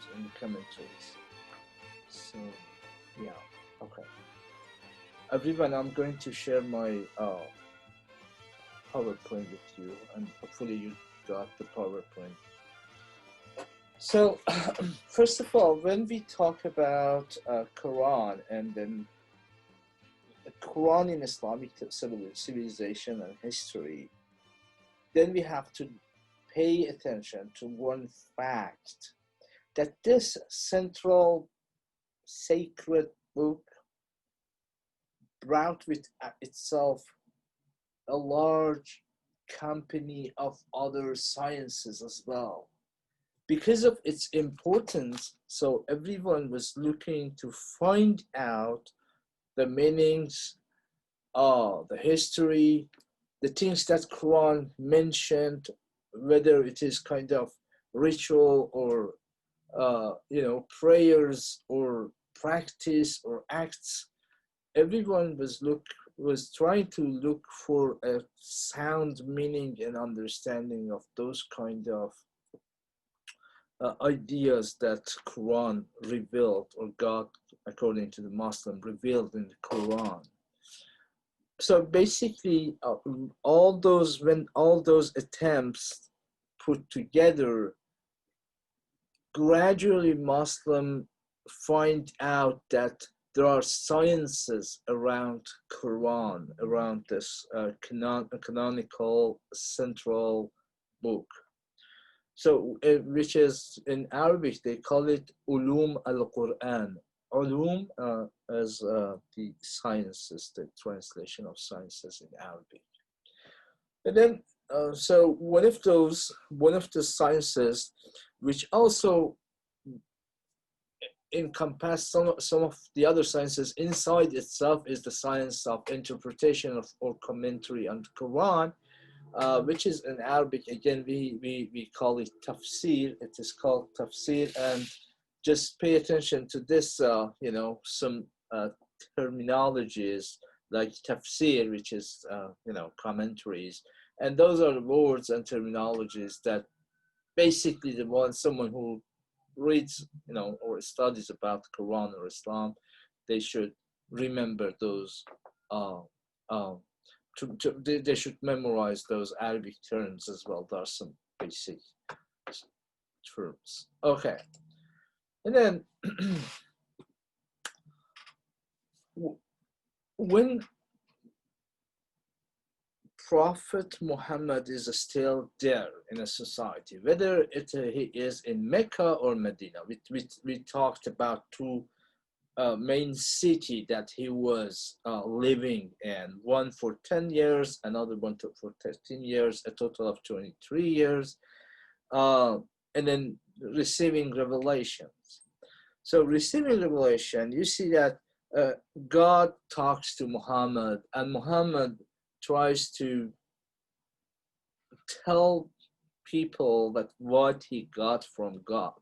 terms in the commentaries. So, yeah, okay. Everyone, I'm going to share my PowerPoint with you, and hopefully you got the PowerPoint. So, first of all, when we talk about Quran and then Quran in Islamic civilization and history, then we have to pay attention to one fact, that this central sacred book brought with itself a large company of other sciences as well. Because of its importance, so everyone was looking to find out the meanings, the history, the things that Quran mentioned, whether it is kind of ritual or prayers or practice or acts. Everyone was trying to look for a sound meaning and understanding of those kind of ideas that Quran revealed, or God, according to the Muslim, revealed in the Quran. So basically, all those attempts put together, gradually Muslim find out that there are sciences around Quran, around this canonical central book. So, which is in Arabic, they call it Ulum al-Quran. Ulum as the sciences, the translation of sciences in Arabic. And then, so one of the sciences, which also encompass some of the other sciences inside itself, is the science of interpretation of or commentary on the Quran, which is in Arabic, again, we call it tafsir. It is called tafsir, and just pay attention to this, some terminologies like tafsir, which is, commentaries. And those are the words and terminologies that basically someone who reads, or studies about the Quran or Islam, they should remember those, they should memorize those Arabic terms as well. There are some basic terms. Okay. And then when Prophet Muhammad is still there in a society, whether he is in Mecca or Medina, we talked about two main city that he was living in, one for 10 years, another one for 13 years, a total of 23 years, and then receiving revelations. So receiving revelation, you see that God talks to Muhammad, and Muhammad tries to tell people that what he got from God,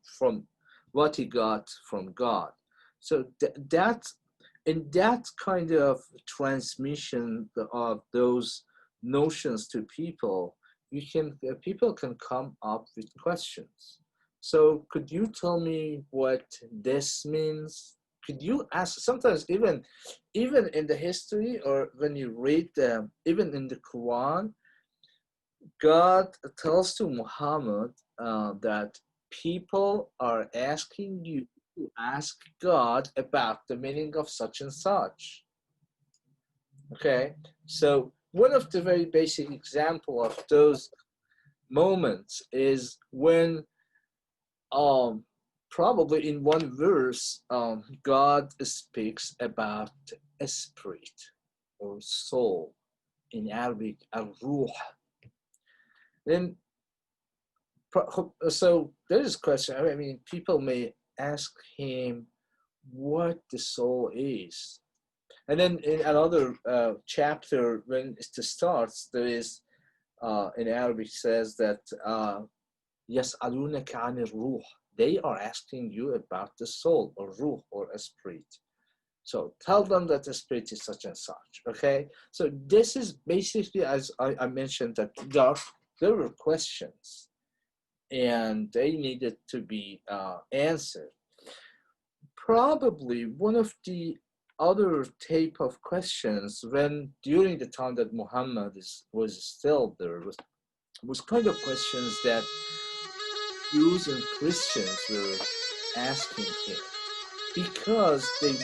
So that in that kind of transmission of those notions to people, people can come up with questions. So could you tell me what this means? Could you ask, sometimes even in the history, or when you read even in the Quran, God tells to Muhammad that people are asking you to ask God about the meaning of such and such. Okay, so one of the very basic example of those moments is when probably in one verse, God speaks about a spirit or soul, in Arabic, al-ruh. Then, so there is a question. I mean, people may ask him what the soul is. And then in another chapter, when it starts, there is, in Arabic, says that, يَسْأَلُونَكَ عَنِ الرُّوحِ. They are asking you about the soul, or ruh, or a spirit. So tell them that the spirit is such and such, okay? So this is basically, as I mentioned, that there were questions. and they needed to be answered. Probably one of the other type of questions when during the time that Muhammad was still there was kind of questions that Jews and Christians were asking him because to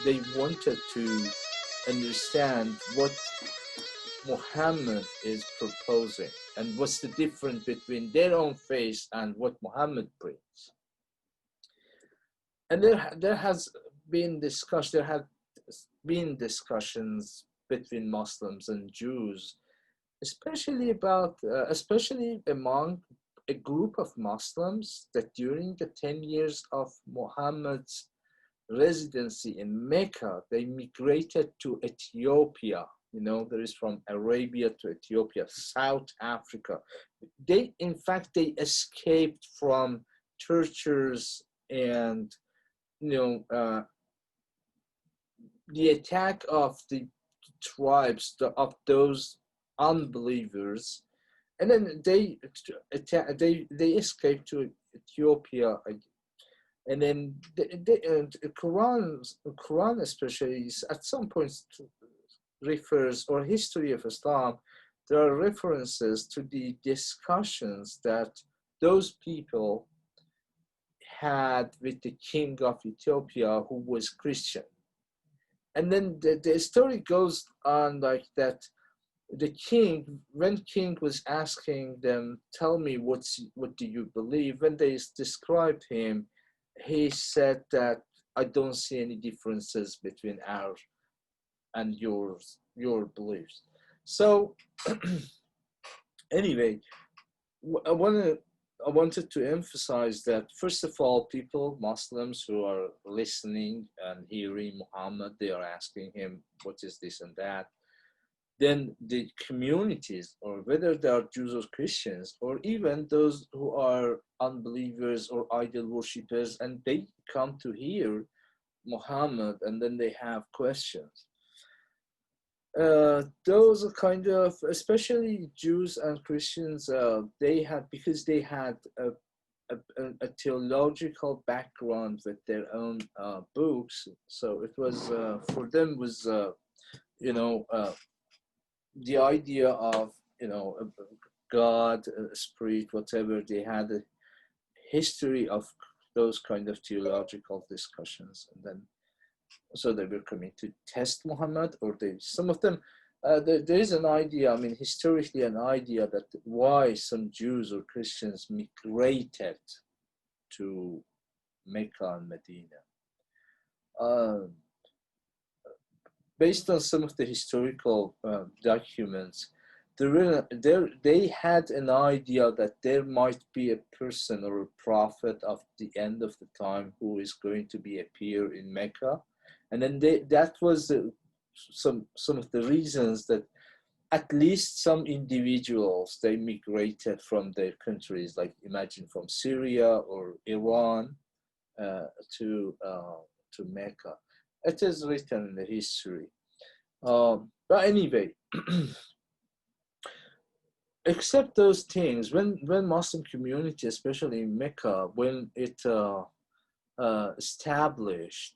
they wanted to understand what Muhammad is proposing and what's the difference between their own faith and what Muhammad brings. And there has been discussion. There have been discussions between Muslims and Jews, especially among a group of Muslims that during the 10 years of Muhammad's residency in Mecca, they migrated to Ethiopia. You know, there is from Arabia to Ethiopia, South Africa. In fact, they escaped from tortures and, the attack of the tribes of those unbelievers, and then they escaped to Ethiopia, and then the Quran especially at some points refers, or history of Islam, there are references to the discussions that those people had with the king of Ethiopia who was Christian. And then the story goes on like that. The king, when king was asking them, tell me what do you believe? When they described him, he said that I don't see any differences between our and your beliefs. So anyway, I wanted to emphasize that first of all, people, Muslims who are listening and hearing Muhammad, they are asking him, what is this and that? Then the communities, or whether they are Jews or Christians, or even those who are unbelievers or idol worshippers, and they come to hear Muhammad and then they have questions. Those are kind of, especially Jews and Christians, because they had a theological background with their own books. So it was, for them was, the idea of, God, spirit, whatever, they had a history of those kind of theological discussions. And then, so they were coming to test Muhammad, or some of them, there is an idea, I mean, historically an idea that why some Jews or Christians migrated to Mecca and Medina. Based on some of the historical documents, they had an idea that there might be a person or a prophet of the end of the time who is going to be appear in Mecca. And then that was some of the reasons that at least some individuals, they migrated from their countries, like imagine from Syria or Iran to Mecca. It is written in the history. But anyway, except those things, when Muslim community, especially in Mecca, when it established,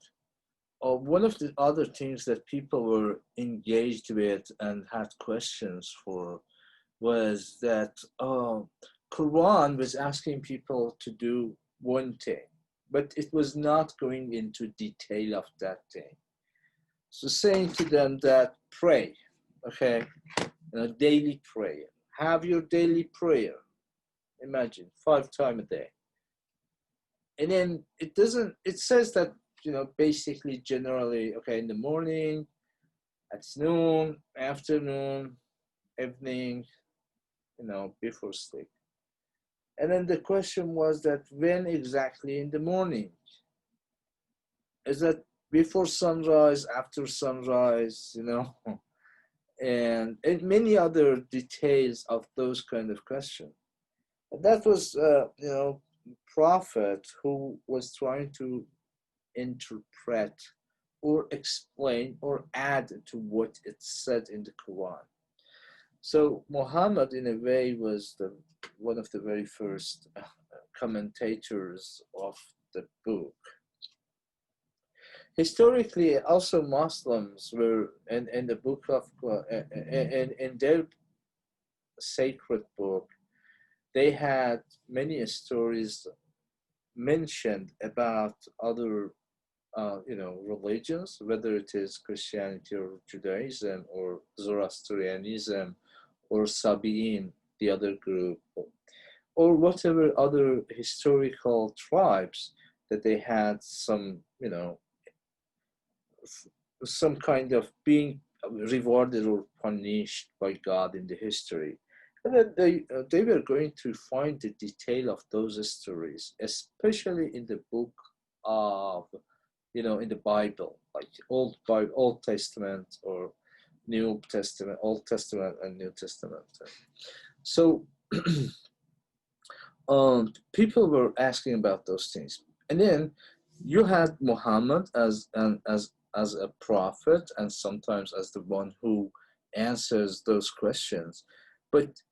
one of the other things that people were engaged with and had questions for was that Quran was asking people to do one thing, but it was not going into detail of that thing. So saying to them that pray, okay, daily prayer. Have your daily prayer. Imagine 5 times a day. And then it says that, basically generally, okay, in the morning, at noon, afternoon, evening, before sleep. And then the question was that when exactly in the morning? Is that before sunrise, after sunrise, and many other details of those kind of questions. That was, prophet who was trying to interpret or explain or add to what it said in the Quran. So Muhammad, in a way, was one of the very first commentators of the book. Historically, also Muslims were in the book of in their sacred book, they had many stories mentioned about other religions, whether it is Christianity or Judaism or Zoroastrianism or Sabi'in, the other group, or whatever other historical tribes that they had some kind of being rewarded or punished by God in the history. And then they were going to find the detail of those stories, especially in the book of, in the Bible, like Old Testament or New Testament, Old Testament and New Testament. So people were asking about those things. And then you had Muhammad as a prophet and sometimes as the one who answers those questions. But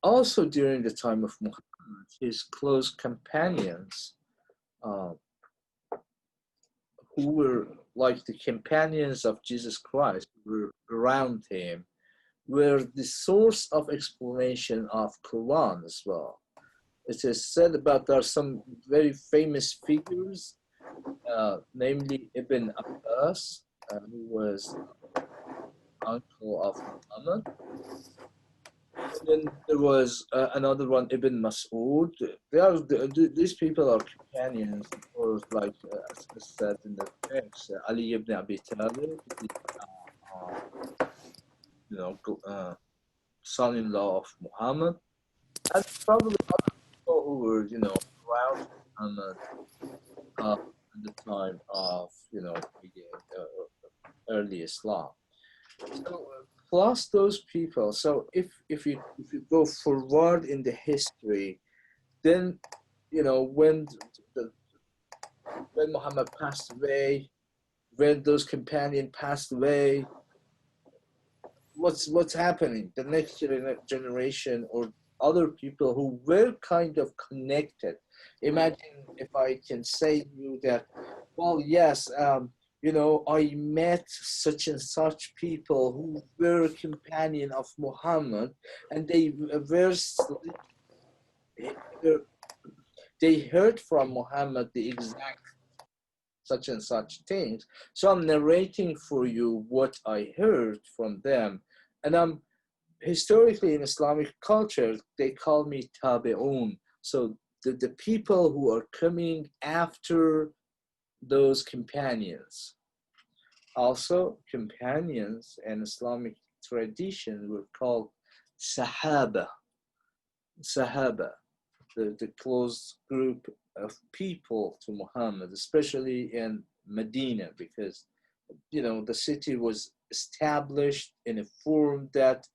also during the time of Muhammad, his close companions, who were like the companions of Jesus Christ, were around him, were the source of explanation of Quran as well. It is said about there are some very famous figures, namely Ibn Abbas, who was uncle of Muhammad. And then there was another one, Ibn Mas'ud. These people are companions, or like as said in the text, Ali ibn Abi Talib, son-in-law of Muhammad, and probably other people who were, around Muhammad at the time of, the early Islam. So plus those people. So if you go forward in the history, then when when Muhammad passed away, when those companions passed away, what's happening? The next generation or other people who were kind of connected. Imagine if I can say to you that, well, yes, I met such and such people who were companion of Muhammad, and they heard from Muhammad the exact such and such things. So I'm narrating for you what I heard from them. And I'm historically in Islamic culture, they call me tabi'un. So the people who are coming after those companions. Also, companions in Islamic tradition were called Sahaba. Sahaba, the close group of people to Muhammad, especially in Medina, because the city was established in a form that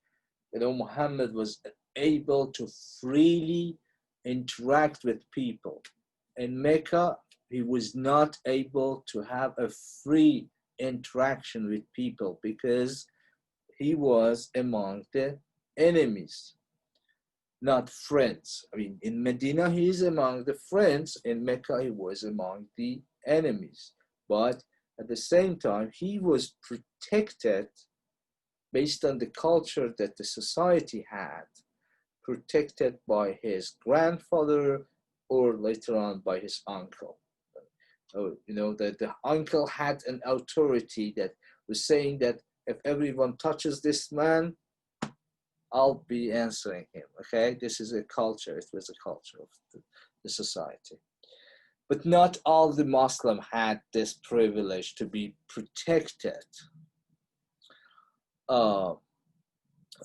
Muhammad was able to freely interact with people. In Mecca, he was not able to have a free interaction with people because he was among the enemies, not friends. I mean, in Medina, he is among the friends. In Mecca, he was among the enemies. But at the same time, he was protected based on the culture that the society had, protected by his grandfather or later on by his uncle. That the uncle had an authority that was saying that if everyone touches this man, I'll be answering him. Okay, this is a culture. It was a culture of the society. But not all the Muslims had this privilege to be protected.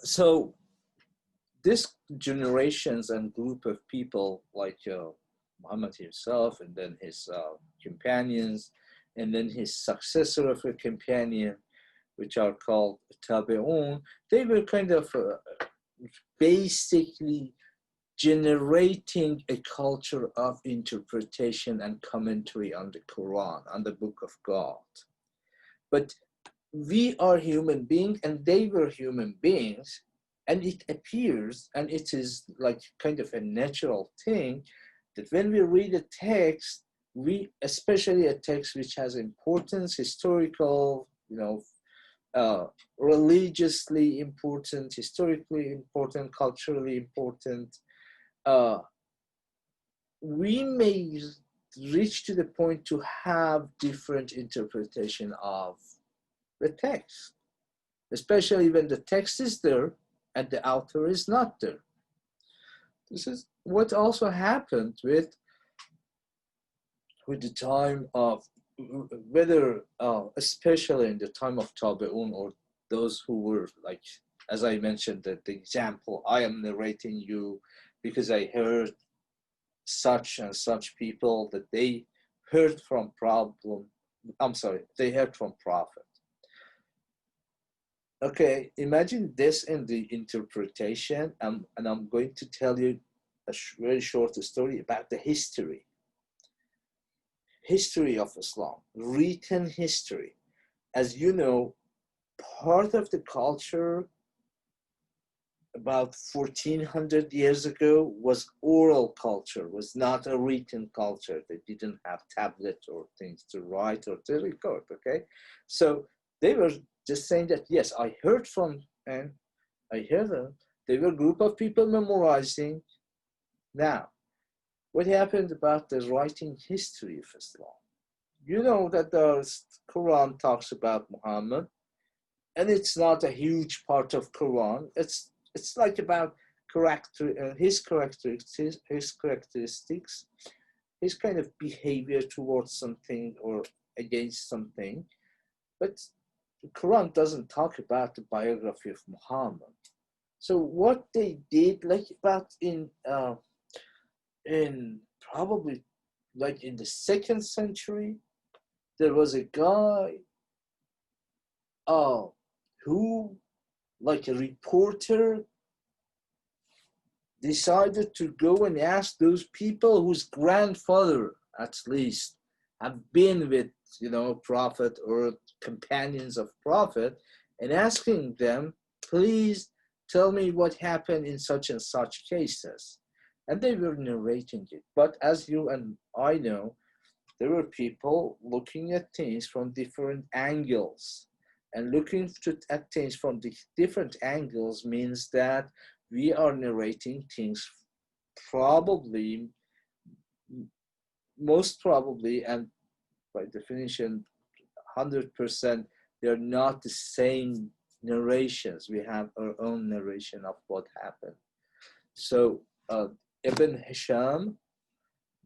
So this generations and group of people like Muhammad himself, and then his companions, and then his successor of a companion, which are called tabi'un, they were kind of basically generating a culture of interpretation and commentary on the Quran, on the Book of God. But we are human beings and they were human beings, and it appears, and it is like kind of a natural thing, that when we read a text, we, especially a text which has importance, historical, religiously important, historically important, culturally important, uh, we may reach to the point to have different interpretation of the text, especially when the text is there and the author is not there. This is what also happened with the time of, whether especially in the time of Tabe'un, or those who were like, as I mentioned, that the example, I am narrating you because I heard such and such people that they heard from they heard from prophet. Okay, imagine this in the interpretation, and I'm going to tell you a very short story about the history of Islam, written history. As you know, part of the culture about 1400 years ago was oral culture, was not a written culture. They didn't have tablets or things to write or to record, okay? So they were just saying that, yes, I heard from, and I heard them. They were a group of people memorizing. Now, what happened about the writing history of Islam? You know that the Quran talks about Muhammad, and it's not a huge part of Quran. It's like about his characteristics, his kind of behavior towards something or against something. But the Quran doesn't talk about the biography of Muhammad. So what they did, like about in probably like in the 2nd century, there was a guy who, like a reporter, decided to go and ask those people whose grandfather, at least, have been with, prophet or companions of prophet, and asking them, please tell me what happened in such and such cases. And they were narrating it. But as you and I know, there were people looking at things from different angles. And looking at things from the different angles means that we are narrating things probably, most probably, and by definition, 100%, they're not the same narrations. We have our own narration of what happened. So Ibn Hisham,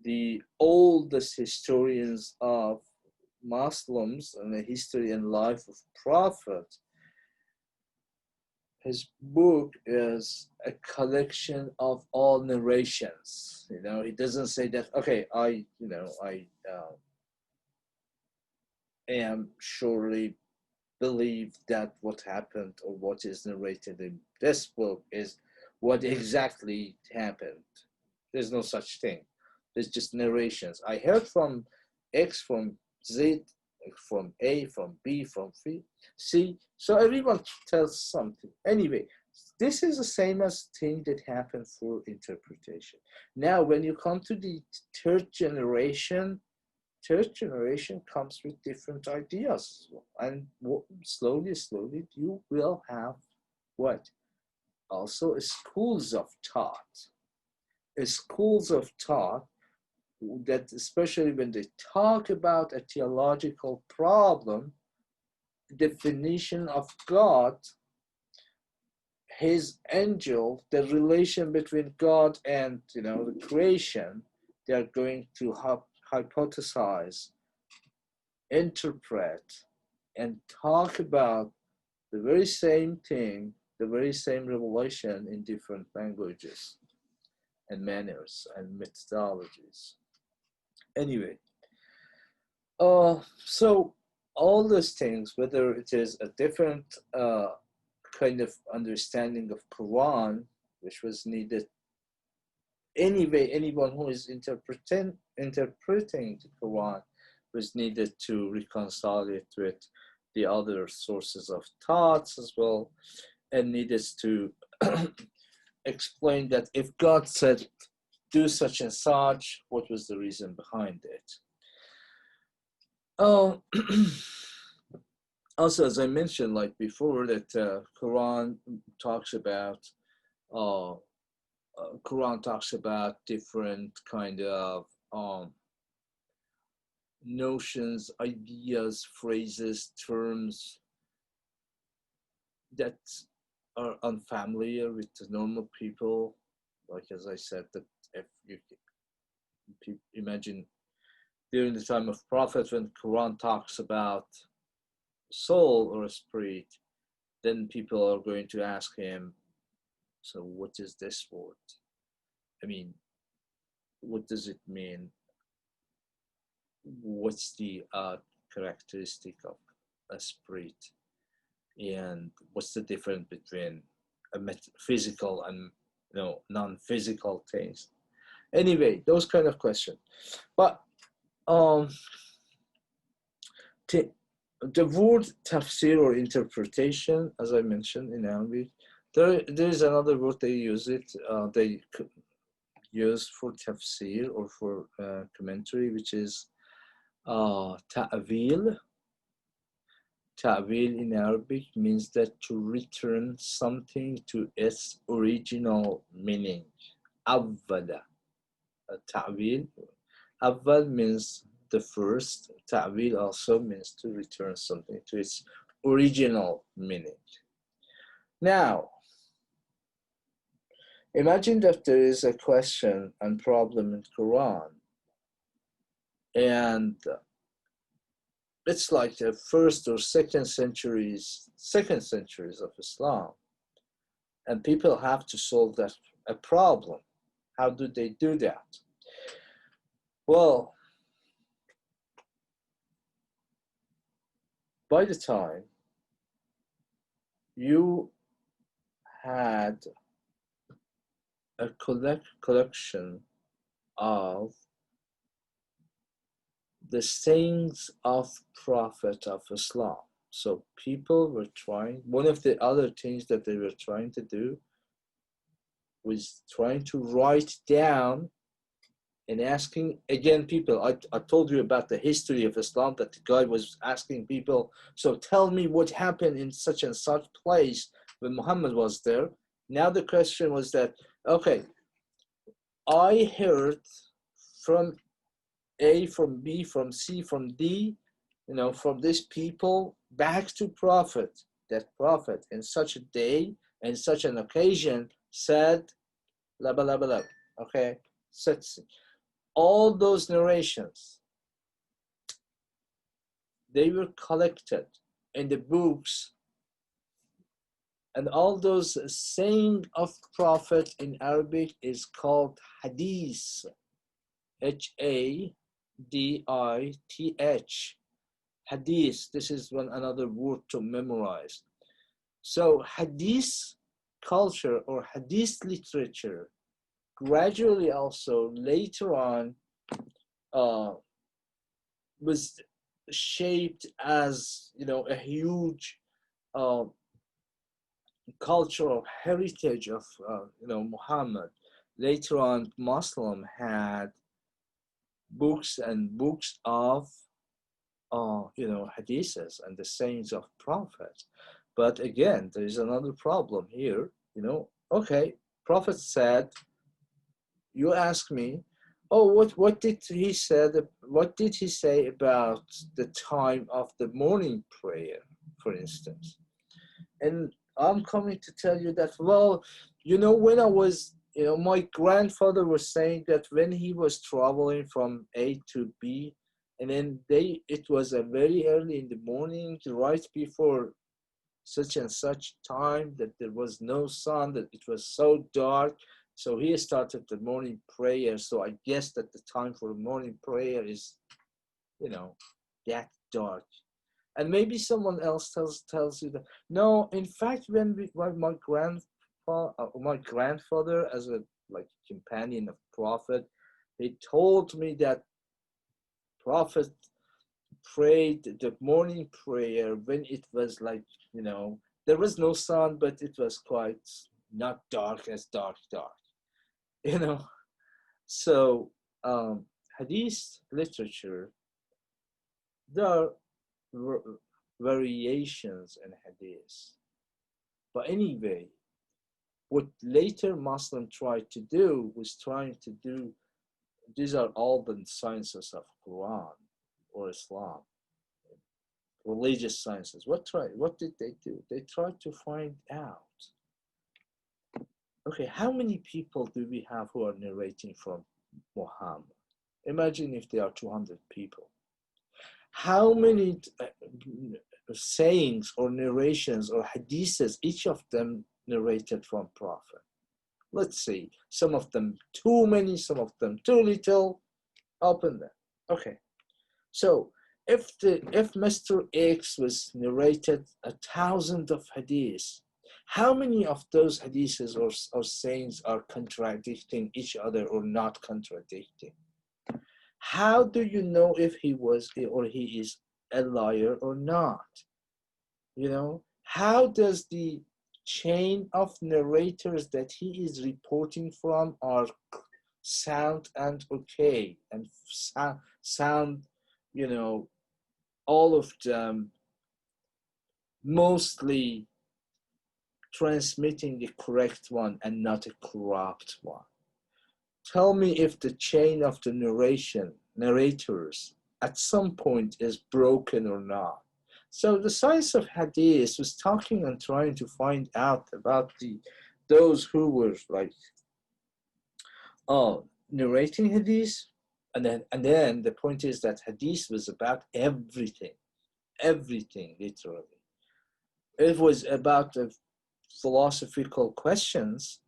the oldest historians of Muslims and the history and life of Prophet, his book is a collection of all narrations. He doesn't say that, okay, I am surely believe that what happened or what is narrated in this book is what exactly happened. There's no such thing. There's just narrations. I heard from X, from Z, from A, from B, from C. So everyone tells something. Anyway, this is the same as thing that happened for interpretation. Now, when you come to the third generation comes with different ideas. And slowly, you will have what? Also schools of thought. Schools of thought that, especially when they talk about a theological problem, definition of God, his angel, the relation between God and the creation, they are going to hypothesize, interpret, and talk about the very same thing, the very same revelation in different languages and manners and methodologies. Anyway, so all those things, whether it is a different kind of understanding of Quran, which was needed anyway, anyone who is interpreting the Quran was needed to reconcile it with the other sources of thoughts as well, and needed to explain that if God said do such and such, what was the reason behind it? Oh, also, as I mentioned, like before, that Quran talks about uh, Quran talks about different kind of notions, ideas, phrases, terms that are unfamiliar with the normal people. Like as I said, that if you imagine during the time of Prophet, when Quran talks about soul or a spirit, then people are going to ask him, so what is this word? I mean, what does it mean? What's the characteristic of a spirit? And what's the difference between a physical and non-physical things? Anyway, those kind of questions. But the word tafsir or interpretation, as I mentioned in Arabic, there is another word they use it. They use for tafsir or for commentary, which is ta'wil. Ta'wil in Arabic means that to return something to its original meaning. Awwala. Ta'wil. Awwal means the first. Ta'wil also means to return something to its original meaning. Now, imagine that there is a question and problem in Quran, and it's like the first or second centuries of Islam, and people have to solve that a problem. How do they do that? Well, by the time you had a collection of the sayings of Prophet of Islam. So people were trying, one of the other things that they were trying to do was trying to write down and asking, again, people, I told you about the history of Islam, that the guy was asking people, so tell me what happened in such and such place when Muhammad was there. Now the question was that, okay, I heard from A, from B, from C, from D, from these people back to Prophet, that Prophet in such a day and such an occasion said, la ba la ba la, okay? Such, all those narrations, they were collected in the books, and all those saying of Prophet in Arabic is called hadith, Hadith. Hadith, this is another word to memorize. So hadith culture or hadith literature gradually also later on was shaped as a huge cultural heritage of Muhammad. Later on, Muslim had books and books of hadiths and the sayings of prophets. But again, there is another problem here. Okay, Prophet said, you ask me, oh, what did he said? What did he say about the time of the morning prayer, for instance? And I'm coming to tell you that, well, when I was, my grandfather was saying that when he was traveling from A to B, and then it was a very early in the morning, right before such and such time, that there was no sun, that it was so dark. So he started the morning prayer. So I guess that the time for morning prayer is, that dark. And maybe someone else tells you that, no, in fact, when my grandfather, as a companion of Prophet, he told me that Prophet prayed the morning prayer when it was like, there was no sun, but it was quite not dark as dark, you know. So hadith literature, there are variations in hadith. But anyway, what later Muslim tried to do was trying to do, these are all the sciences of Quran or Islam, religious sciences. What did they do? They tried to find out, okay, how many people do we have who are narrating from Muhammad? Imagine if there are 200 people. How many sayings or narrations or hadiths each of them narrated from Prophet? Let's see, some of them too many, some of them too little. Open them. Okay, so if Mr. X was narrated 1,000 of hadiths, how many of those hadiths or sayings are contradicting each other or not contradicting? How do you know if he was or he is a liar or not? How does the chain of narrators that he is reporting from are sound and okay and sound, all of them mostly transmitting the correct one and not a corrupt one? Tell me if the chain of the narrators at some point is broken or not. So the science of hadith was talking and trying to find out about those who were like narrating hadith, and then the point is that hadith was about everything literally. It was about the philosophical questions.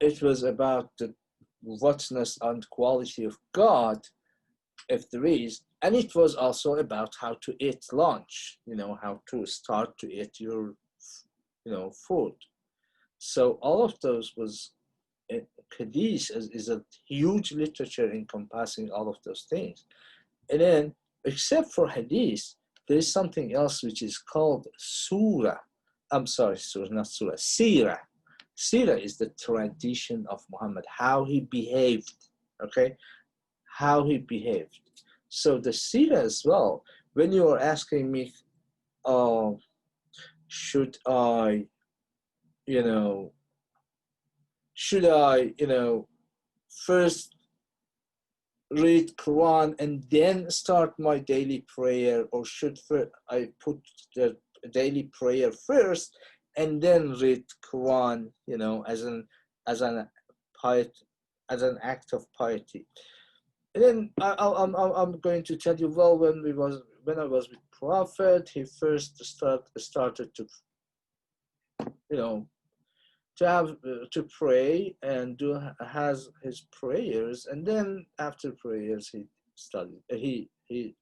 It was about the whatness and quality of God, if there is, and it was also about how to eat lunch, how to start to eat your food. So all of those was hadith is a huge literature encompassing all of those things. And then except for hadith, there is something else which is called surah. I'm sorry, surah, not surah, seerah. Seerah is the tradition of Muhammad, how he behaved, okay? How he behaved. So the seerah as well, when you are asking me, should I, first read Quran and then start my daily prayer, or should I put the daily prayer first and then read Quran, as an act of piety? And then I'm going to tell you, well, when I was with Prophet, he first started to to pray and has his prayers, and then after prayers he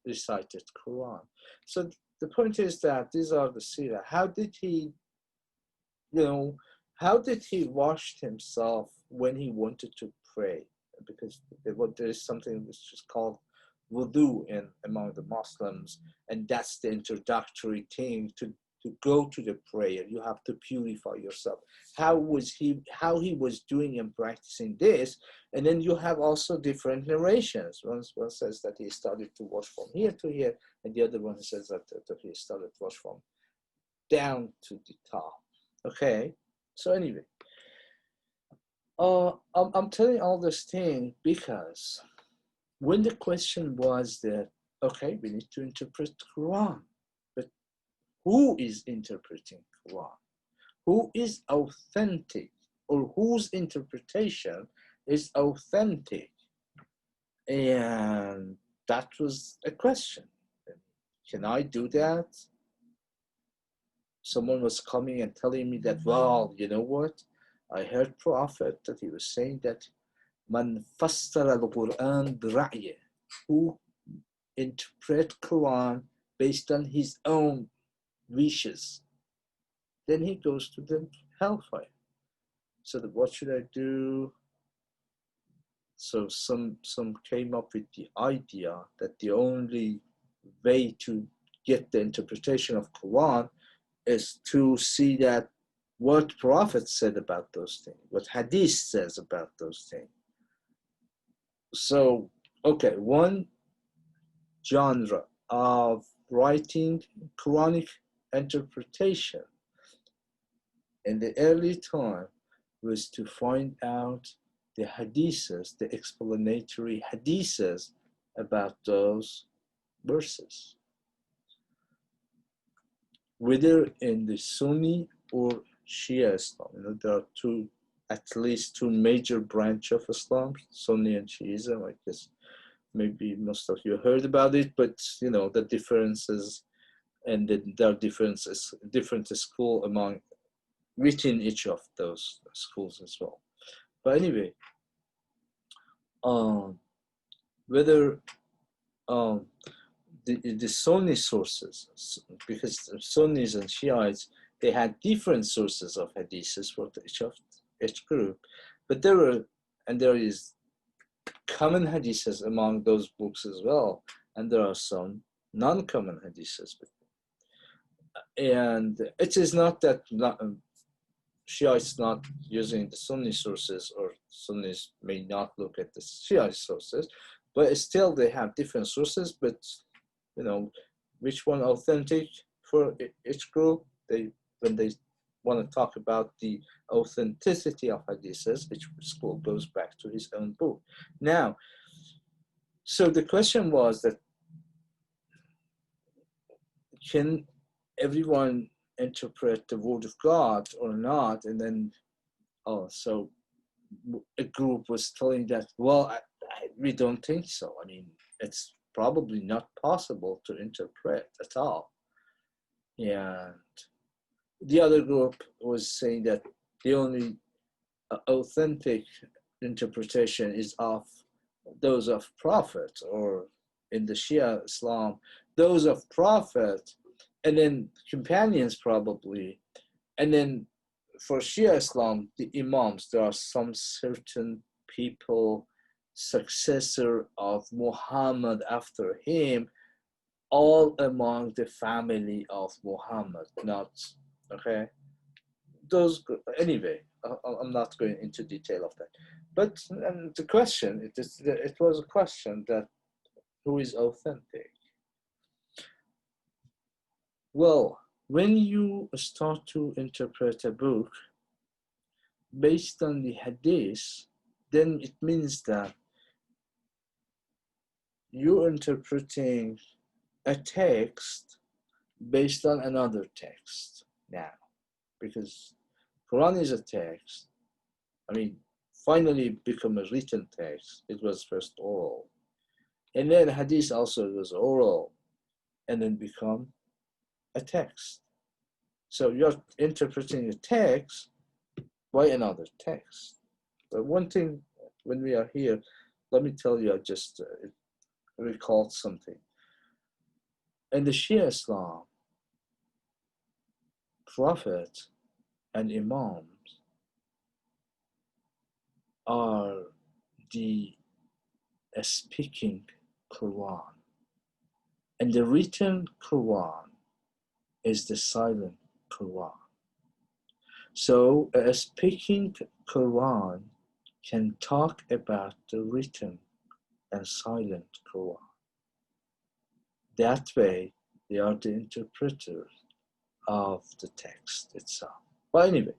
recited Quran. So the point is that these are the seerah. How did he wash himself when he wanted to pray? Because there is something which is called wudu among the Muslims, and that's the introductory thing to go to the prayer. You have to purify yourself. How he was doing and practicing this, and then you have also different narrations. One says that he started to wash from here to here, and the other one says that he started to wash from down to the top. Okay, so anyway, I'm telling all this thing because when the question was that, okay, we need to interpret Quran, but who is interpreting Quran? Who is authentic, or whose interpretation is authentic? And that was a question. Can I do that? Someone was coming and telling me that, well, you know what? I heard Prophet that he was saying that Man fassara al-Quran bi-ra'yih, who interpret Quran based on his own wishes, then he goes to the hellfire. So what should I do? So some came up with the idea that the only way to get the interpretation of Quran is to see that what Prophet said about those things, what Hadith says about those things. So, okay, one genre of writing Quranic interpretation in the early time was to find out the hadiths, the explanatory hadiths about those verses, whether in the Sunni or Shia Islam. You know, there are two, at least two major branches of Islam, Sunni and Shiism. I guess maybe most of you heard about it, but you know the differences, and there are differences, different school among within each of those schools as well. But anyway, whether the Sunni sources, because Sunnis and Shiites, they had different sources of hadiths for each group, but there is common hadiths among those books as well, and there are some non-common hadiths. And it is not that Shiites not using the Sunni sources, or Sunnis may not look at the Shiite sources, but still they have different sources. But you know, which one authentic for each group? When they want to talk about the authenticity of hadiths, each school goes back to his own book. Now, so the question was that, can everyone interpret the word of God or not? And then, so a group was telling that, well, we don't think so. I mean, it's probably not possible to interpret at all. And the other group was saying that the only authentic interpretation is of those of Prophet, or in the Shia Islam, those of Prophet, and then companions probably. And then for Shia Islam, the Imams, there are some certain people, successor of Muhammad after him, all among the family of Muhammad, not, okay? Those, anyway, I'm not going into detail of that. But the question, it was a question that who is authentic? Well, when you start to interpret a book based on the hadith, then it means that you're interpreting a text based on another text now, because Quran is a text. I mean, finally become a written text. It was first oral, and then hadith also was oral, and then become a text. So you're interpreting a text by another text. But one thing, when we are here, let me tell you, I just recalled something. In the Shia Islam, Prophet and Imams are the speaking Quran, and the written Quran is the silent Quran. So a speaking Quran can talk about the written and silent Quran. That way, they are the interpreters of the text itself. But anyway,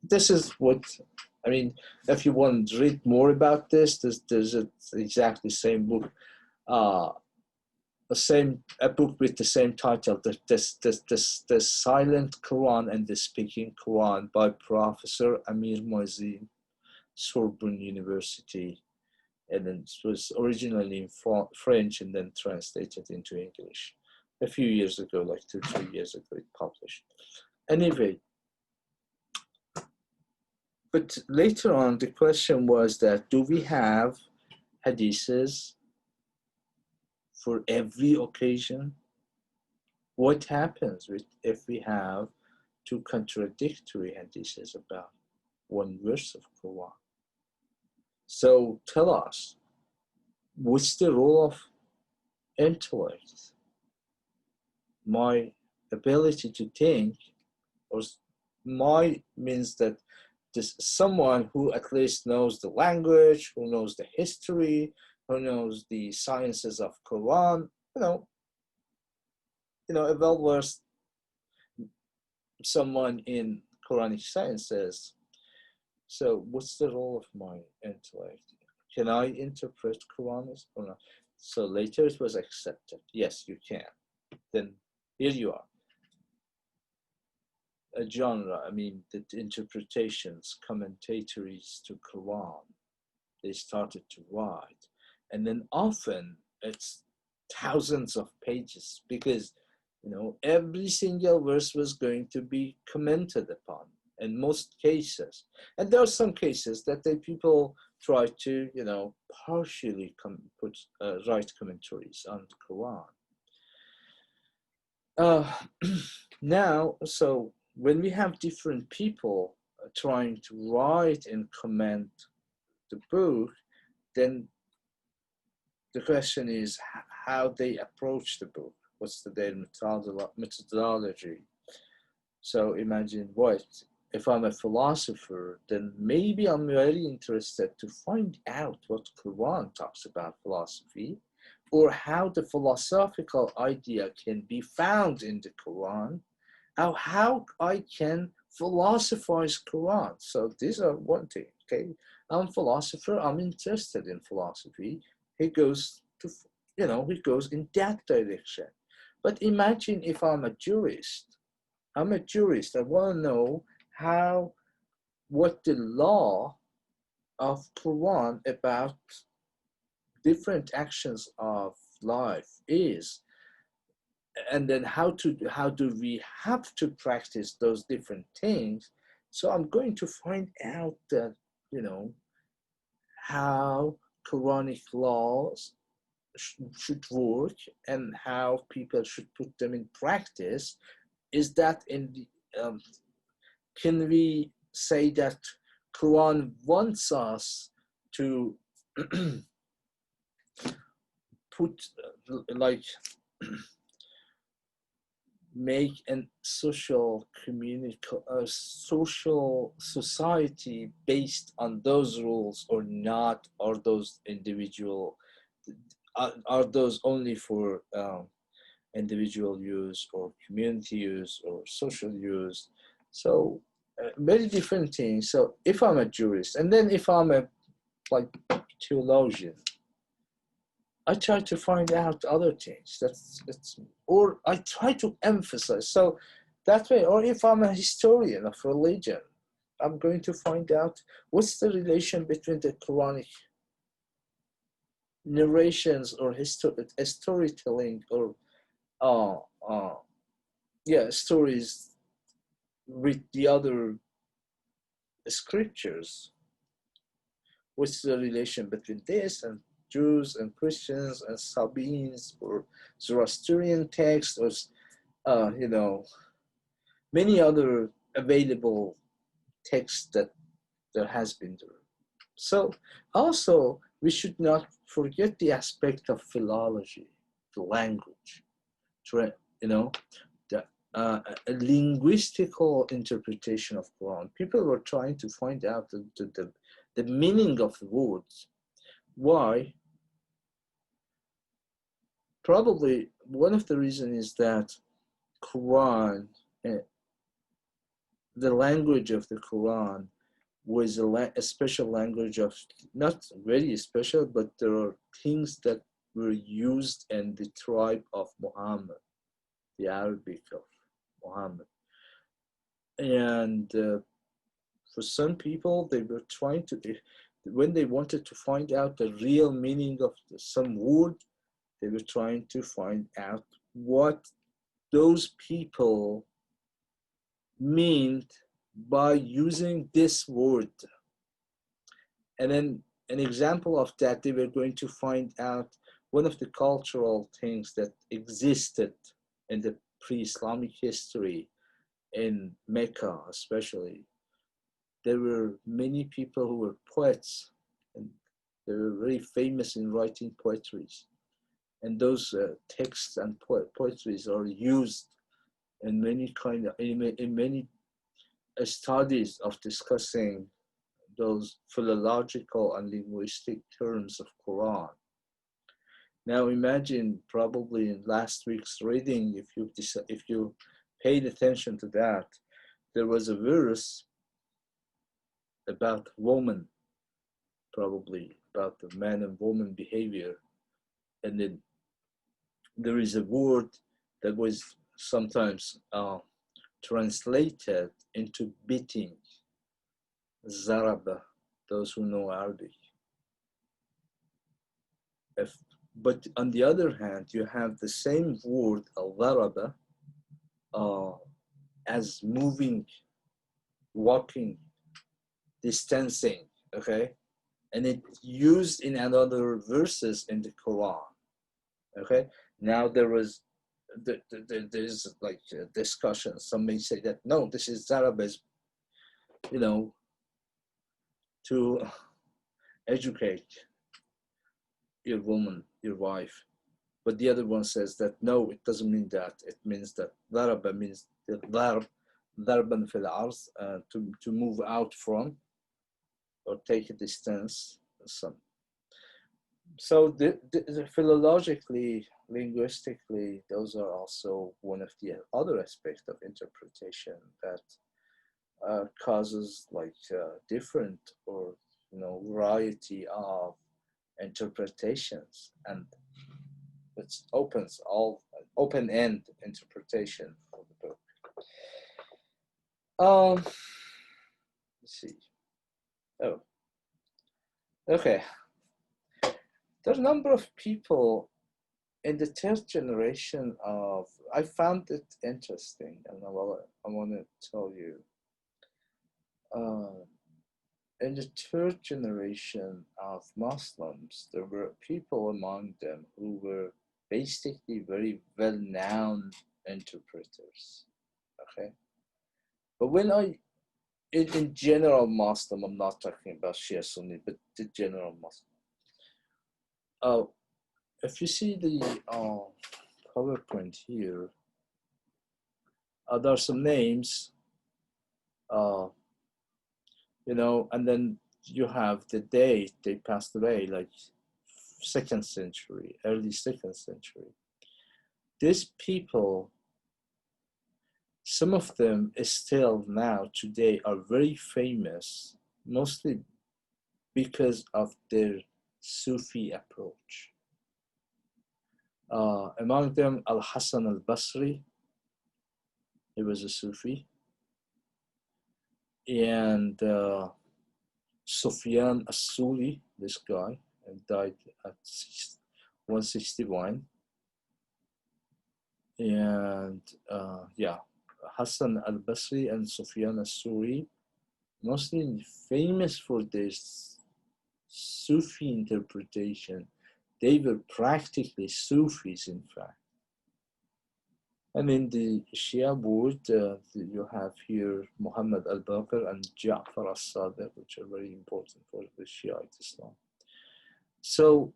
this is what, I mean, if you want to read more about this, there's exactly same book, a book with the same title, the Silent Quran and the Speaking Quran, by Professor Amir Moizi, Sorbonne University, and then it was originally in French and then translated into English a few years ago, like 2-3 years ago, it published. Anyway, but later on, the question was that, do we have hadiths for every occasion? What happens if we have two contradictory hadiths about one verse of Quran? So tell us, what's the role of intellect, my ability to think, or my means that this someone who at least knows the language, who knows the history, who knows the sciences of Quran, a well-versed someone in Quranic sciences. So what's the role of my intellect? Can I interpret Quran or not? So later it was accepted. Yes, you can. Then here you are. A genre, I mean, the interpretations, commentaries to Quran, they started to write. And then often it's thousands of pages because, every single verse was going to be commented upon in most cases. And there are some cases that the people try to, partially write commentaries on the Quran. Now, so when we have different people trying to write and comment the book, then the question is how they approach the book. What's their methodology? So imagine if I'm a philosopher, then maybe I'm very interested to find out what Quran talks about philosophy, or how the philosophical idea can be found in the Quran, or how I can philosophize Quran. So these are one thing, okay? I'm a philosopher, I'm interested in philosophy. He goes in that direction. But imagine if I'm a jurist. I want to know what the law of Quran about different actions of life is, and then how do we have to practice those different things. So I'm going to find out that how Quranic laws should work and how people should put them in practice. Is that can we say that Quran wants us to put make a social social society based on those rules or not? Are those are those only for individual use or community use or social use? So very different things. So if I'm a jurist, and then if I'm a theologian, I try to find out other things. Or I try to emphasize. So that way, or if I'm a historian of religion, I'm going to find out what's the relation between the Quranic narrations or storytelling or stories with the other scriptures. What's the relation between this and Jews and Christians and Sabines or Zoroastrian texts or many other available texts that there has been there. So also we should not forget the aspect of philology, the language, the a linguistical interpretation of Quran. People were trying to find out the meaning of the words. Why? Probably one of the reasons is that Quran, the language of the Quran was a special language of, not very special, but there are things that were used in the tribe of Muhammad, the Arabic of Muhammad. And for some people, they were trying to, when they wanted to find out the real meaning of some word, they were trying to find out what those people meant by using this word. And then an example of that, they were going to find out one of the cultural things that existed in the pre-Islamic history in Mecca especially. There were many people who were poets, and they were very famous in writing poetry. and those texts and poetries are used in many in many studies of discussing those philological and linguistic terms of Quran. Now imagine, probably in last week's reading, if you paid attention to that, there was a verse about woman, probably about the man and woman behavior, and then there is a word that was sometimes translated into beating, zaraba, those who know Arabic. But on the other hand, you have the same word, al-zaraba, as moving, walking, distancing, okay? And it's used in another verses in the Quran, okay? Now there's like a discussion. Some may say that, no, this is zaraba, you know, to educate your woman, your wife. But the other one says that, no, it doesn't mean that. It means that daraba means the darban fil ars, to move out from or take a distance. So philologically, linguistically, those are also one of the other aspects of interpretation that causes like different or variety of interpretations, and it opens all open-end interpretation of the book. Let's see. Oh, okay. There's a number of people in the third generation of. I found it interesting, and I want to tell you. In the third generation of Muslims, there were people among them who were basically very well-known interpreters. Okay, but when in general Muslim, I'm not talking about Shia Sunni, but the general Muslim. If you see the PowerPoint here, there are some names. And then you have the date they passed away, like 2nd century, early 2nd century. These people, some of them still now today are very famous, mostly because of their Sufi approach. Among them, Al-Hasan al-Basri, he was a Sufi. And Sufyan as-Suri, this guy, and died at 161. And Hassan al-Basri and Sufyan as-Suri, mostly famous for this Sufi interpretation. They were practically Sufis, in fact. And in the Shia board, you have here Muhammad al-Baqir and Ja'far al-Sadiq, which are very important for the Shiite Islam. So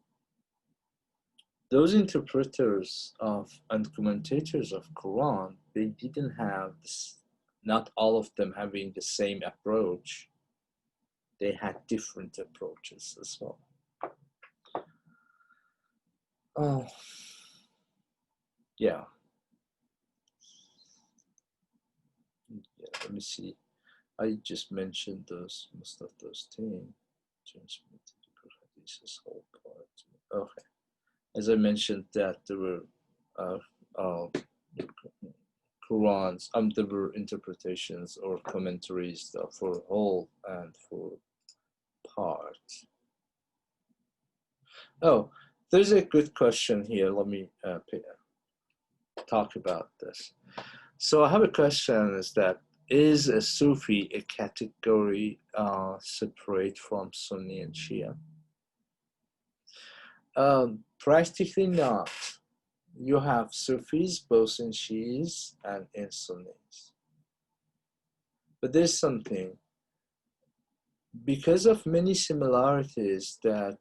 those interpreters and commentators of Quran, they didn't have this, not all of them having the same approach. They had different approaches as well. Yeah. Let me see. I just mentioned most of those things. Transmitted this whole part. Okay. As I mentioned, that there were Qurans, there were interpretations or commentaries for whole and for part. Oh, there's a good question here. Let me talk about this. So I have a question: is that is a Sufi a category separate from Sunni and Shia? Practically not. You have Sufis both in Shias and in Sunnis. But there's something, because of many similarities that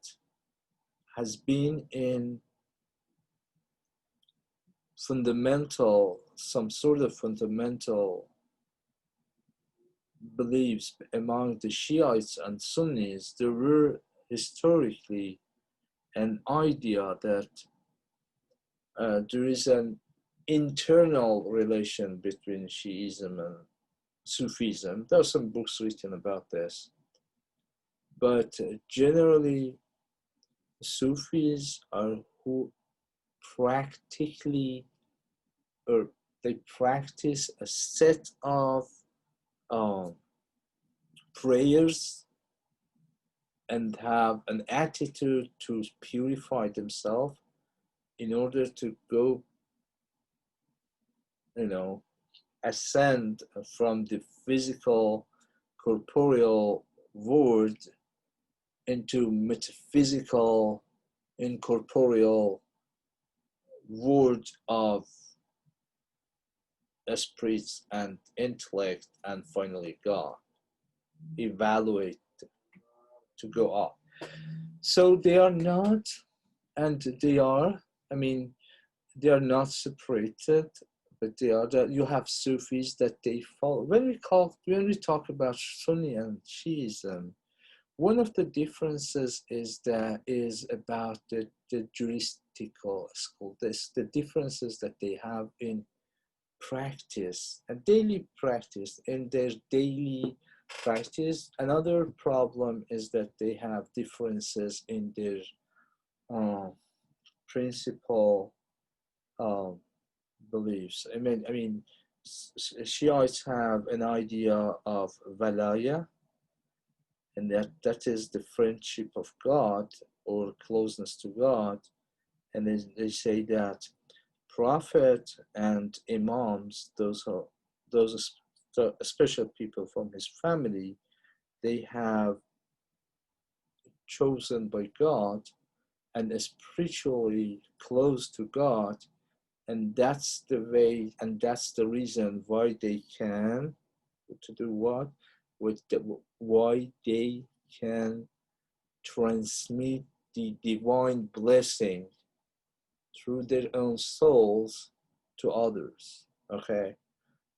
has been in some sort of fundamental beliefs among the Shiites and Sunnis. There were historically an idea that there is an internal relation between Shiism and Sufism. There are some books written about this, but generally, Sufis are who practically, or they practice a set of prayers and have an attitude to purify themselves in order to go, ascend from the physical, corporeal world into metaphysical, incorporeal world of spirits and intellect, and finally God. Evaluate to go up. So they are not, and they are, they are not separated, but they are that you have Sufis that they follow. When we talk about Sunni and Shiism, one of the differences is about the juristical school. The differences that they have in practice, a daily practice, in their daily practice. Another problem is that they have differences in their principal beliefs. Shiites have an idea of valaya, and that is the friendship of God or closeness to God. And they say that prophet and imams, those special people from his family, they have chosen by God and are spiritually close to God, and that's the way, and that's the reason why they can to do what why they can transmit the divine blessing through their own souls to others. Okay,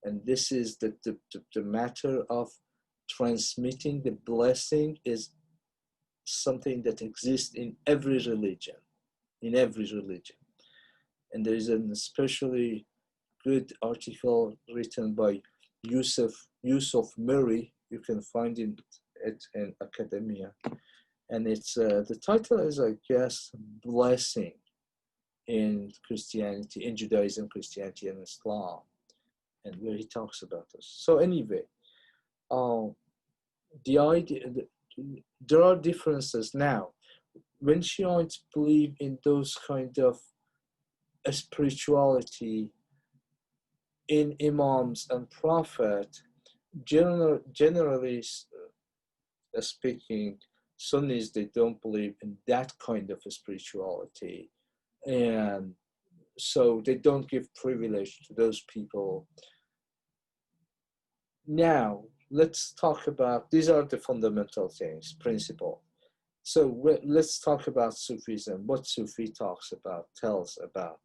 and this is the matter of transmitting the blessing is something that exists in every religion, and there is an especially good article written by Yusuf Murray. You can find it in academia, and it's the title is, I guess, blessing in Christianity, in Judaism, Christianity, and Islam, and where he talks about this. So anyway, the idea, there are differences now. When Shiites believe in those kind of spirituality in imams and prophet, generally speaking, Sunnis, they don't believe in that kind of spirituality, and so they don't give privilege to those people. Now, let's talk about, these are the fundamental things, principle. So let's talk about Sufism, what Sufi tells about,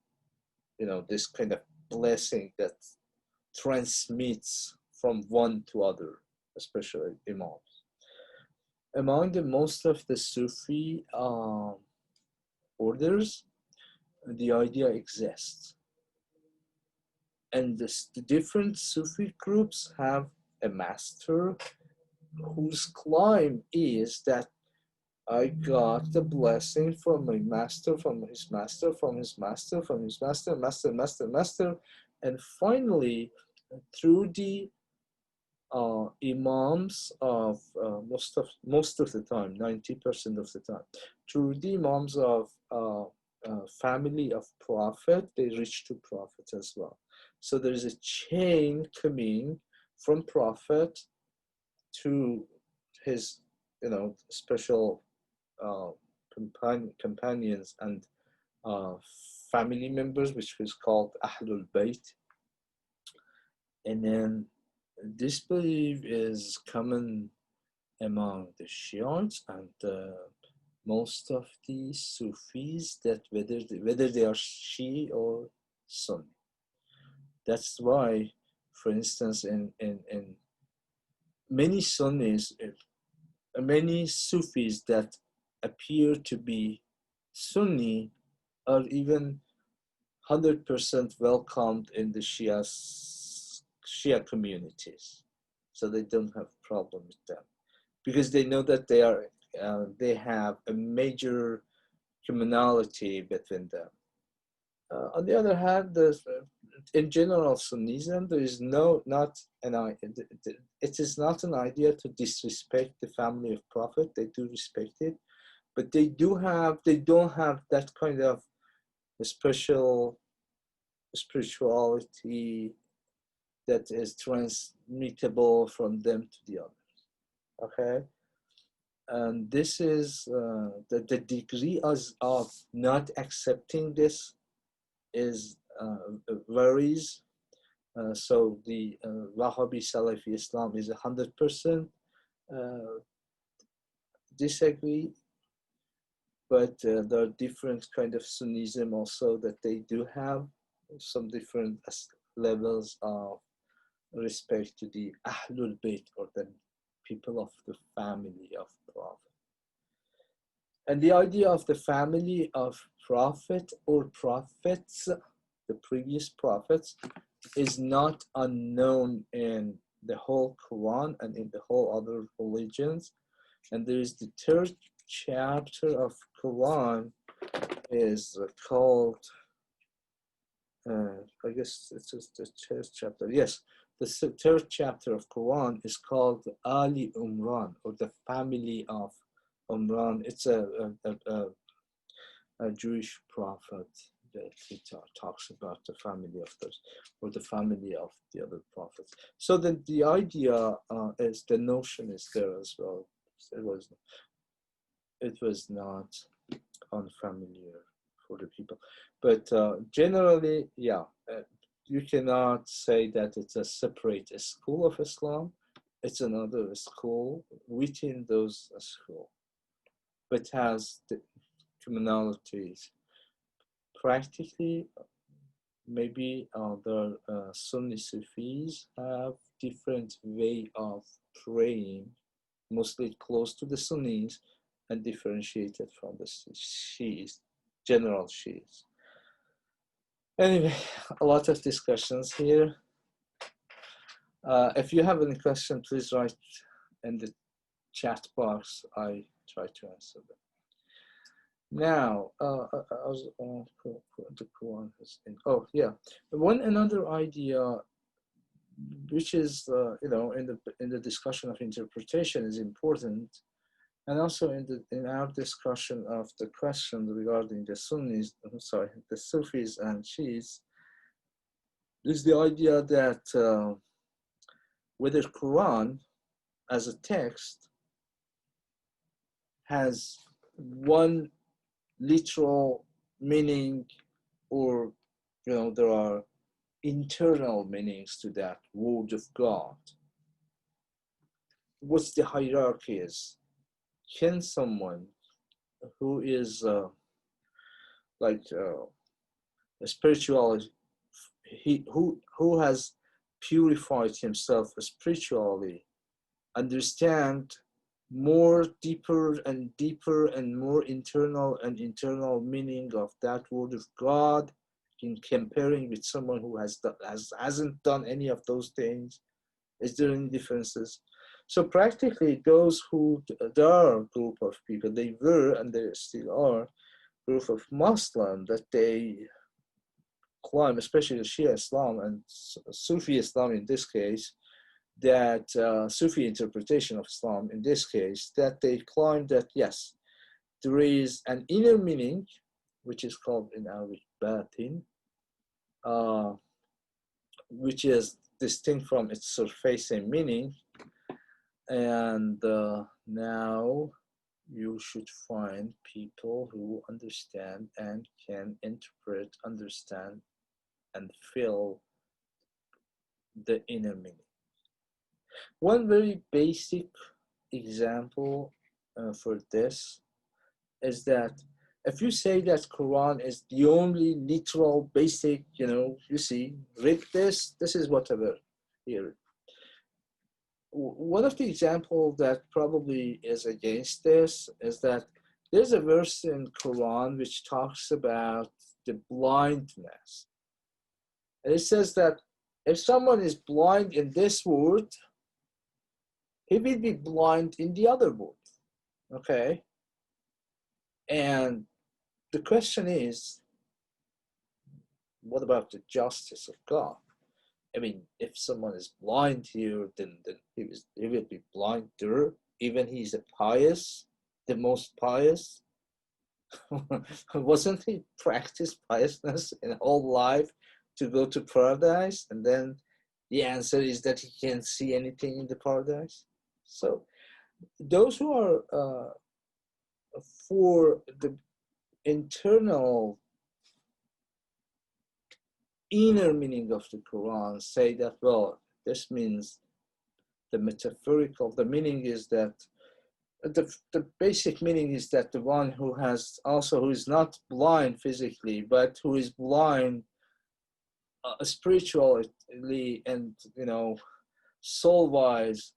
this kind of blessing that transmits from one to other, especially imams. Among most of the Sufi orders, the idea exists. And the different Sufi groups have a master whose claim is that I got the blessing from my master, from his master, from his master, from his master, master, and finally, through the imams of most of the time, 90% of the time, through the imams of family of prophet, they reach to prophet as well. So there is a chain coming from prophet to his, special companions and family members, which is called Ahlul Bayt. And then this belief is common among the Shiites and most of the Sufis, that whether they are Shia or Sunni. That's why, for instance, in many Sunnis, many Sufis that appear to be Sunni are even 100% welcomed in the Shia communities. So they don't have problem with them because they know that they have a major commonality between them. On the other hand, in general Sunnism, there is not it is not an idea to disrespect the family of Prophet. They do respect it, but they don't have that kind of special spirituality that is transmittable from them to the others. Okay, and this is the degree of not accepting this is varies. So the Wahhabi Salafi Islam is 100% disagree, but there are different kind of Sunnism also that they do have some different levels of respect to the Ahlul Bayt, or the people of the family of Prophet. And the idea of the family of Prophet or prophets, the previous prophets, is not unknown in the whole Quran and in the whole other religions. And there is the third chapter of Quran is called, I guess it's the third chapter. Yes, the third chapter of Quran is called Ali Umran, or the family of Umran. It's a Jewish prophet that he talks about the family of those, or the family of the other prophets. So then the idea is, the notion is there as well. It was not unfamiliar for the people, but generally, yeah, you cannot say that it's a separate school of Islam. It's another school within those schools, but has the commonalities. Practically, maybe the Sunni Sufis have different way of praying, mostly close to the Sunnis, and differentiated from the Shiis, general Shiis. Anyway, a lot of discussions here. If you have any question, please write in the chat box. I try to answer them. Now, the Quran has in, oh yeah, another idea, which is in the discussion of interpretation, is important, and also in our discussion of the question regarding the Sunnis, the Sufis and Shiis, is the idea that whether Quran as a text has one literal meaning, or there are internal meanings to that word of God. What's the hierarchy is? Can someone who is spiritually, who has purified himself spiritually, understand more deeper and more internal meaning of that word of God, in comparing with someone who hasn't done any of those things? Is there any differences? So practically, there are a group of people, they were and they still are, group of Muslims that they claim, especially Shia Islam and Sufi Islam in this case, that Sufi interpretation of Islam in this case, that they claim that yes, there is an inner meaning, which is called in Arabic batin, which is distinct from its surfacing meaning. And now you should find people who understand and can interpret, understand, and feel the inner meaning. One very basic example for this is that if you say that Quran is the only literal, basic, you see, read this, this is whatever here. One of the examples that probably is against this is that there's a verse in Quran which talks about the blindness. And it says that if someone is blind in this world, he will be blind in the other world. Okay? And the question is, what about the justice of God? I mean, if someone is blind here, then he will be blind there, even he's the most pious. Wasn't he practiced piousness in whole life to go to paradise? And then the answer is that he can't see anything in the paradise. So those who are for the internal inner meaning of the Quran say that, well, this means the metaphorical, the meaning is that the basic meaning is that the one who is not blind physically, but who is blind spiritually and soul wise,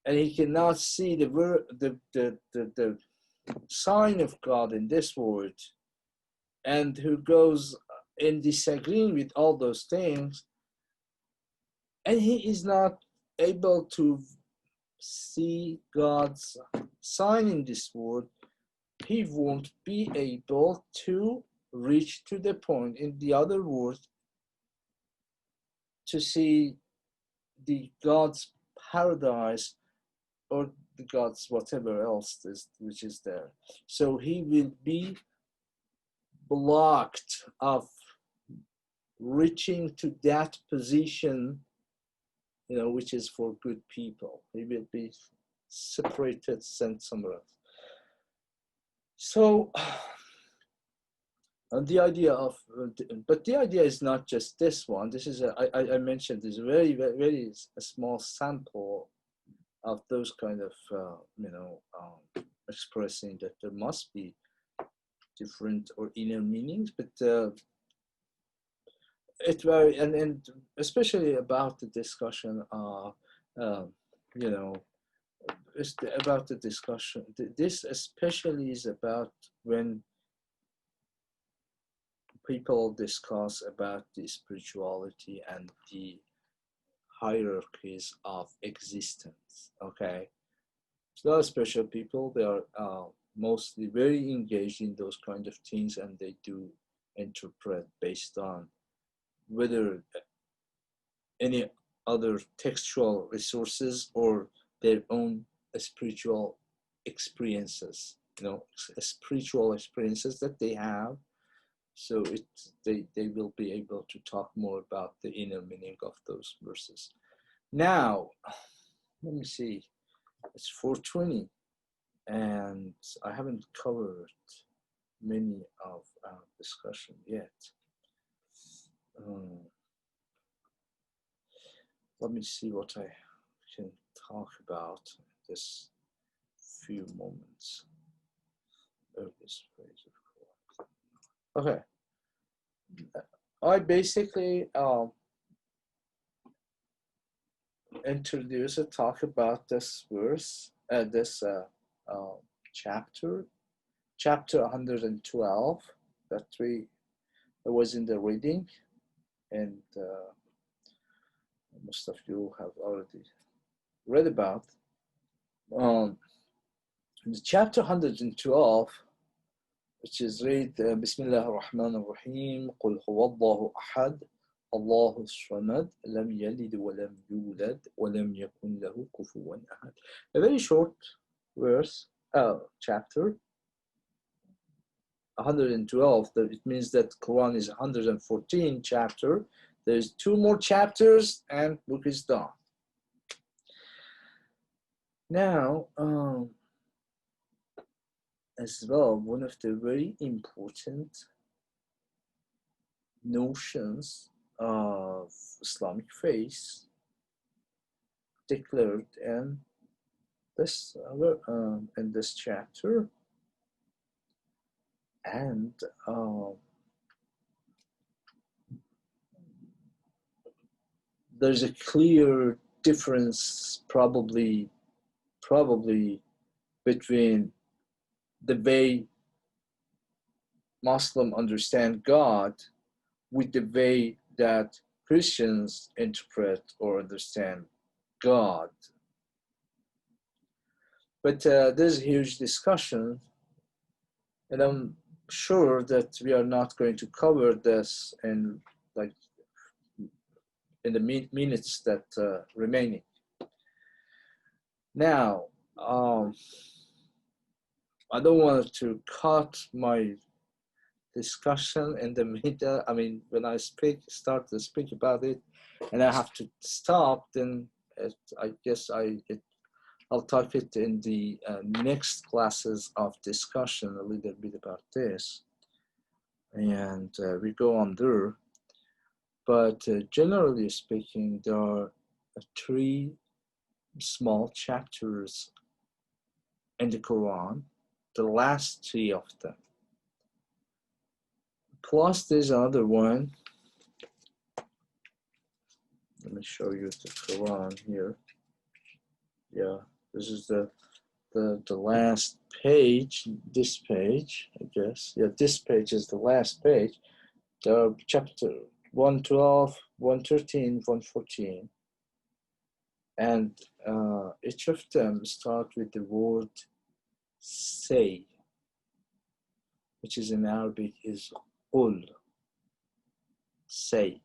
and he cannot see the sign of God in this world, and who goes in disagreeing with all those things, and he is not able to see God's sign in this world, he won't be able to reach to the point in the other world to see the God's paradise or the God's whatever else which is there. So he will be blocked of reaching to that position, which is for good people. He will be separated, sent somewhere else. So, and the idea of, but the idea is not just this one. This is, I mentioned, this very, very, very a small sample of those kind of, expressing that there must be different or inner meanings, but it very, and especially about the discussion, about the discussion. This especially is about when people discuss about the spirituality and the hierarchies of existence. Okay, it's not special people. They are mostly very engaged in those kind of things, and they do interpret based on whether any other textual resources or their own spiritual experiences, spiritual experiences that they have. So they will be able to talk more about the inner meaning of those verses. Now, let me see, it's 4:20, and I haven't covered many of our discussion yet. Let me see what I can talk about this few moments. This phrase, of course. Okay. I basically introduce and talk about this verse, this chapter 112 that was in the reading, and most of you have already read about. In chapter 112, which is read, Bismillah ar-Rahman ar-Rahim, قُلْ هُوَ اللَّهُ أَحَدٌ اللَّهُ الصَّمَدُ لَمْ يَلِدْ وَلَمْ يُولَدْ وَلَمْ يَكُنْ لَهُ كُفُوًا أَحَدٌ. A very short verse, chapter 112. It means that Quran is 114 chapter. There's 2 more chapters and book is done. Now, as well, one of the very important notions of Islamic faith declared in this chapter And there's a clear difference probably between the way Muslims understand God with the way that Christians interpret or understand God. But there's a huge discussion, and I'm sure that we are not going to cover this in like in the minutes that remaining. Now, I don't want to cut my discussion in the middle. I mean, when I start to speak about it, and I have to stop, then I guess I'll type it in the next classes of discussion a little bit about this, and we go on there. But generally speaking, there are 3 small chapters in the Quran, the last 3 of them. Plus there's another one. Let me show you the Quran here. Yeah, this is the last page, this page, I guess. Yeah, this page is the last page. There are chapter 112, 113, 114. And each of them start with the word say, which is in Arabic is qul, say.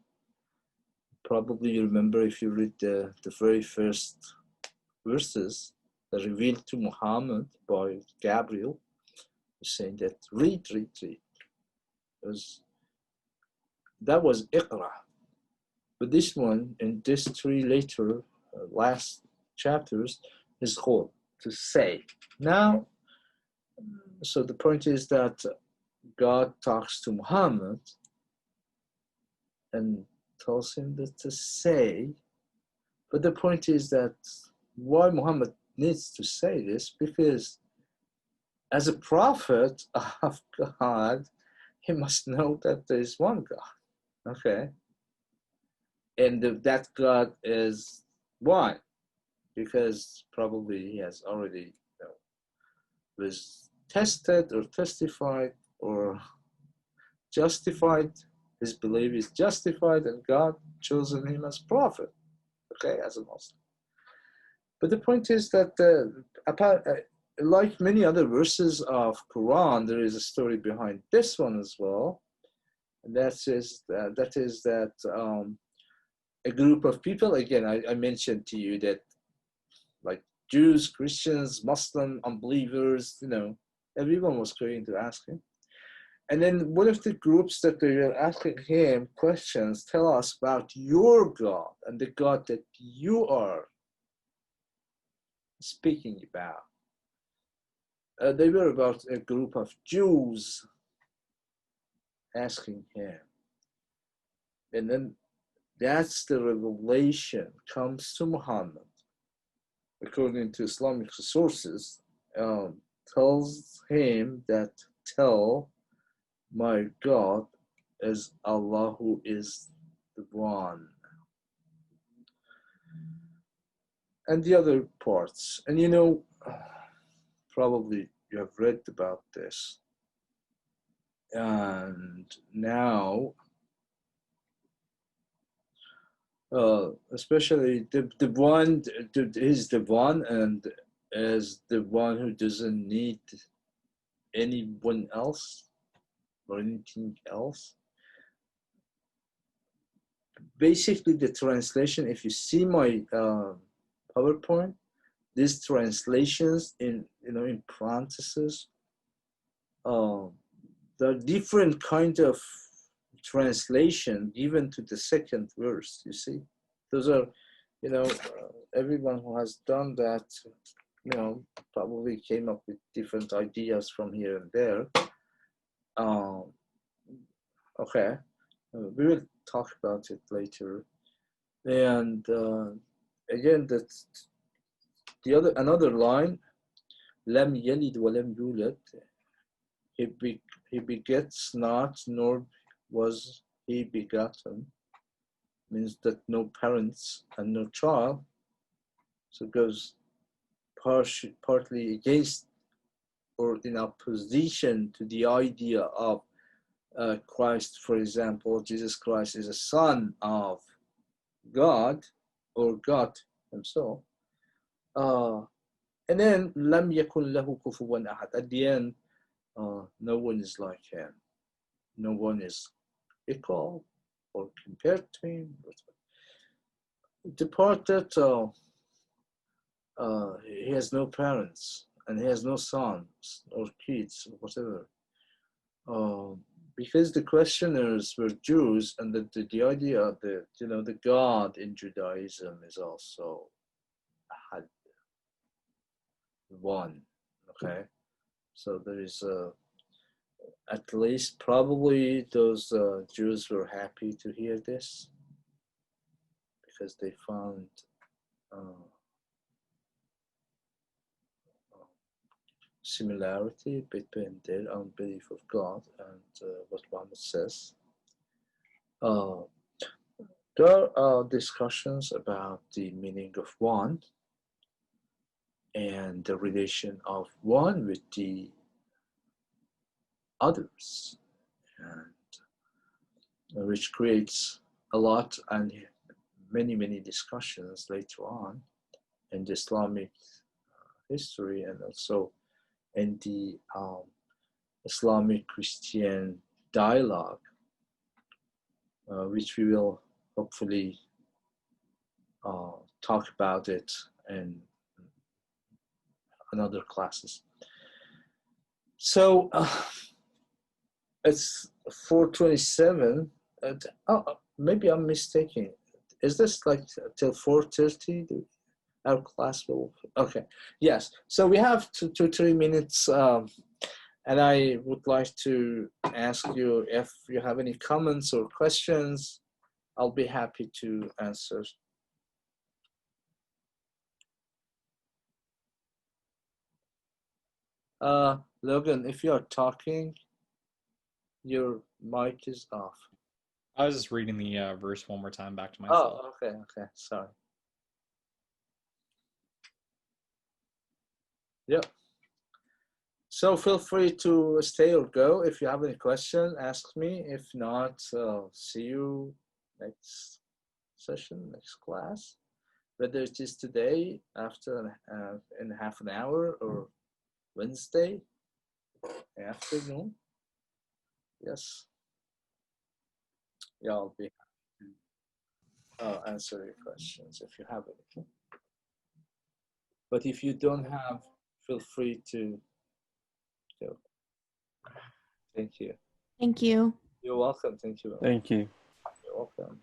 Probably you remember if you read the very first verses that revealed to Muhammad by Gabriel, saying that read. That was Iqra. But this one, in this 3 later, last chapters, is qul, to say. Now, so the point is that God talks to Muhammad and tells him that to say, but the point is that why Muhammad needs to say this, because as a prophet of God, he must know that there is one God, okay? And that God is one, because probably he has already was tested or testified or justified. His belief is justified, and God chosen him as prophet, okay, as a Muslim. But the point is that like many other verses of Quran, there is a story behind this one as well. And that is that a group of people, again, I mentioned to you that like Jews, Christians, Muslim, unbelievers, everyone was going to ask him. And then one of the groups that they were asking him questions, tell us about your God and the God that you are speaking about. They were about a group of Jews asking him. And then that's the revelation comes to Muhammad, according to Islamic sources, tells him that tell my God is Allah, who is the one. And the other parts, and probably you have read about this. And now, especially the one is the one, and is the one who doesn't need anyone else or anything else. Basically, the translation, if you see my PowerPoint, these translations in parentheses, there are different kind of translation given to the second verse. You see, those are, everyone who has done that, probably came up with different ideas from here and there. Okay, we will talk about it later. And again, that's another line. Lam yalid wa lam yulad. he begets not, nor was he begotten, means that no parents and no child. So it goes partly against or in opposition to the idea of Christ, for example. Jesus Christ is a son of God or God himself. And then لم يكن له كفوا أحد. At the end, no one is like him. No one is equal or compared to him. Departed, he has no parents and he has no sons or kids or whatever. Because the questioners were Jews, and the idea of the God in Judaism is also had one. Okay, so there is at least probably those Jews were happy to hear this because they found similarity between their own belief of God and what Muhammad says. There are discussions about the meaning of one and the relation of one with the others, and which creates a lot and many discussions later on in the Islamic history and also in the Islamic Christian dialogue, which we will hopefully talk about it in another classes. So it's 4:27. Maybe I'm mistaken. Is this like till 4:30? Our class will. Okay. Yes. So we have 2-3 minutes, and I would like to ask you if you have any comments or questions. I'll be happy to answer. Logan, if you're talking, your mic is off. I was just reading the verse one more time back to myself. Oh, okay, sorry. Yep. So feel free to stay or go. If you have any question, ask me. If not, see you next session, next class. Whether it is today after in half an hour or Wednesday afternoon. Yes. Yeah, I'll be happy to answer your questions if you have any. But if you don't have, feel free to go. Thank you. Thank you. You're welcome. Thank you. Thank you. You're welcome.